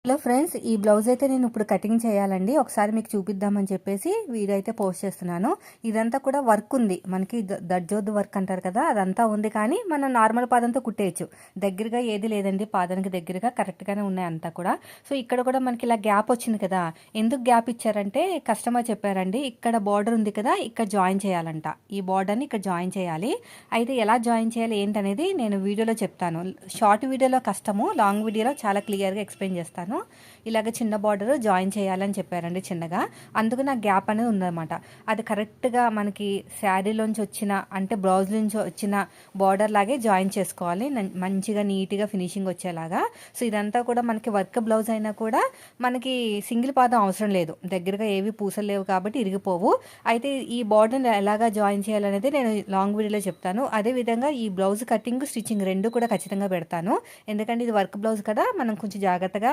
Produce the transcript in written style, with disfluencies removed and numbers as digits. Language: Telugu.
హలో ఫ్రెండ్స్, ఈ బ్లౌజ్ అయితే నేను ఇప్పుడు కటింగ్ చేయాలండి. ఒకసారి మీకు చూపిద్దామని చెప్పేసి వీడియో అయితే పోస్ట్ చేస్తున్నాను. ఇదంతా కూడా వర్క్ ఉంది, మనకి దర్జోద్దు వర్క్ అంటారు కదా, అదంతా ఉంది. కానీ మనం నార్మల్ పాదంతో కుట్టేయచ్చు. దగ్గరగా ఏది లేదండి, పాదానికి దగ్గరగా కరెక్ట్గానే ఉన్నాయి అంతా కూడా. సో ఇక్కడ కూడా మనకి ఇలా గ్యాప్ వచ్చింది కదా, ఎందుకు గ్యాప్ ఇచ్చారంటే కస్టమర్ చెప్పారండి, ఇక్కడ బార్డర్ ఉంది కదా, ఇక్కడ జాయిన్ చేయాలంట. ఈ బార్డర్ని ఇక్కడ జాయిన్ చేయాలి. అయితే ఎలా జాయిన్ చేయాలి ఏంటనేది నేను వీడియోలో చెప్తాను. షార్ట్ వీడియోలో కష్టము, లాంగ్ వీడియోలో చాలా క్లియర్గా ఎక్స్ప్లెయిన్ చేస్తాను. ఇలాగ చిన్న బార్డర్ జాయిన్ చేయాలని చెప్పారండి చిన్నగా. అందుకు నాకు గ్యాప్ అనేది ఉందన్నమాట. అది కరెక్ట్గా మనకి శారీలోంచి వచ్చిన, అంటే బ్లౌజ్ నుంచి వచ్చిన బార్డర్ లాగే జాయిన్ చేసుకోవాలి, మంచిగా నీట్గా ఫినిషింగ్ వచ్చేలాగా. సో ఇదంతా కూడా మనకి వర్క్ బ్లౌజ్ అయినా కూడా మనకి సింగిల్ పాదం అవసరం లేదు, దగ్గరగా ఏవి పూసలు లేవు కాబట్టి ఇరిగిపోవు. అయితే ఈ బార్డర్ని ఎలాగా జాయిన్ చేయాలనేది నేను లాంగ్ వీడియోలో చెప్తాను. అదేవిధంగా ఈ బ్లౌజ్ కటింగ్ స్టిచ్చింగ్ రెండు కూడా ఖచ్చితంగా పెడతాను. ఎందుకంటే ఇది వర్క్ బ్లౌజ్ కదా, మనం కొంచెం జాగ్రత్తగా